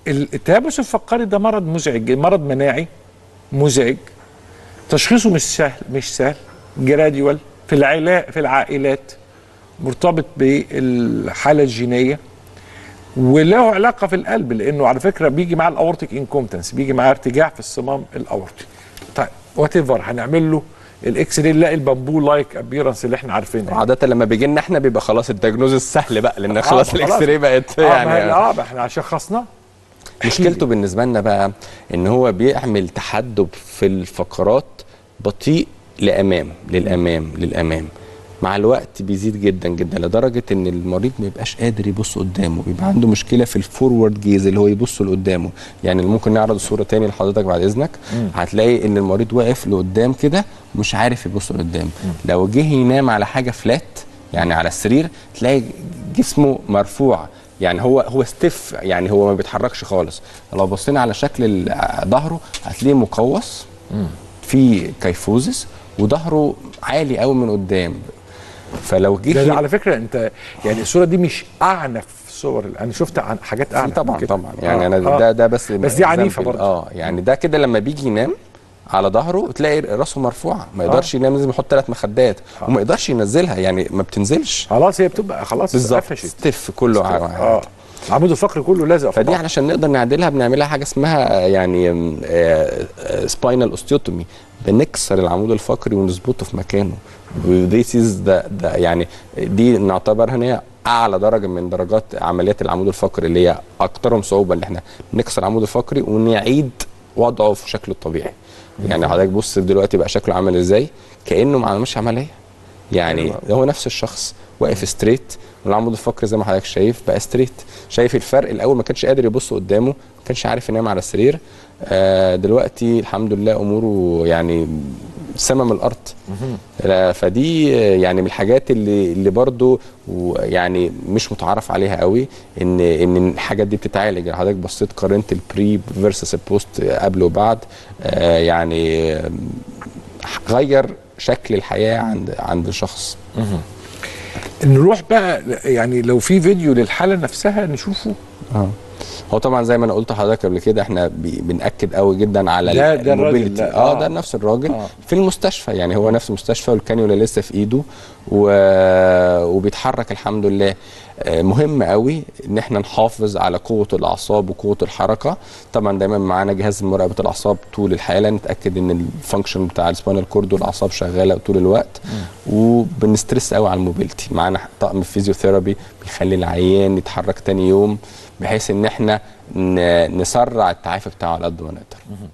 التيبس الفقري ده مرض مزعج، مرض مناعي مزعج، تشخيصه مش سهل، جراديوال في العائلات، مرتبط بالحاله الجينيه، وله علاقه في القلب، لانه على فكره بيجي مع الاورتيك انكومبتنس، بيجي مع ارتجاع في الصمام الاورطي. طيب وات ايفر، هنعمل له الاكس راي نلاقي البامبو لايك ابيرنس اللي احنا عارفينه. عاده لما بيجي لنا احنا بيبقى خلاص الدياجنوز سهل بقى، لان خلاص الاكس راي بقت يعني ما احنا شخصناه. مشكلته بالنسبه لنا بقى ان هو بيعمل تحدب في الفقرات بطيء للامام. مع الوقت بيزيد جدا جدا لدرجه ان المريض ما يبقاش قادر يبص قدامه، بيبقى عنده مشكله في الفورورد جيز اللي هو يبص لقدامه. يعني ممكن نعرض الصوره تاني لحضرتك بعد اذنك. هتلاقي ان المريض واقف لقدام كده مش عارف يبص لقدام. لو جه ينام على حاجه فلات، يعني على السرير، تلاقي جسمه مرفوع، يعني هو ستيف، يعني هو ما بيتحركش خالص. لو بصينا على شكل ظهره هتلاقيه مقوس، في كيفوزس، وظهره عالي قوي من قدام. فلو جه ده على فكره انت يعني الصوره دي مش اعنف صور، انا شفت عن حاجات اعنف طبعا يعني انا ده بس دي عنيفه برضه. يعني ده كده لما بيجي ينام على ظهره تلاقي راسه مرفوعه، ما يقدرش ينام، لازم يحط 3 مخدات وما يقدرش ينزلها، يعني ما بتنزلش خلاص، هي بتبقى خلاص قفشت ستيف كله العمود الفقري كله لازق. فدي علشان نقدر نعدلها بنعملها حاجه اسمها يعني سباينال اوستيوتومي، بنكسر العمود الفقري ونظبطه في مكانه. وذيس از ده يعني دي نعتبرها ان هي اعلى درجه من درجات عمليات العمود الفقري، اللي هي اكثرهم صعوبه، اللي احنا نكسر العمود الفقري ونعيد وضعه في شكله الطبيعي. يعني حضرتك بص دلوقتي بقى شكله عامل ازاي، كانه ما عملش عمليه، يعني هو نفس الشخص واقف ستريت، والعمود الفقري زي ما حضرتك شايف بقى ستريت. شايف الفرق؟ الاول ما كانش قادر يبص قدامه، ما كانش عارف ينام على السرير. دلوقتي الحمد لله اموره يعني سما من الارض. فدي يعني من الحاجات اللي برضو يعني مش متعارف عليها قوي، ان الحاجات دي بتتعالج. حضرتك بصيت قارنت البري فيرسس البوست قبل وبعد، يعني غير شكل الحياه عند الشخص. نروح بقى يعني لو في فيديو للحاله نفسها نشوفه. هو طبعا زي ما انا قلت لحضرتك قبل كده، احنا بنأكد قوي جدا على ده الموبيليتي. ده نفس الراجل في المستشفى، يعني هو نفس المستشفى والكانيولا لسه في ايده وبيتحرك الحمد لله. مهم قوي ان احنا نحافظ على قوه الاعصاب وقوه الحركه. طبعا دايما معانا جهاز مراقبه الاعصاب طول الحياه، نتاكد ان الفانكشن بتاع السباينال كورد والاعصاب شغاله طول الوقت. وبنسترس قوي على الموبيليتي، معانا طقم فيزيوثيرابي بيخلي العيان يتحرك تاني يوم، بحيث ان احنا نسرع التعافي بتاعه على قد ما نقدر.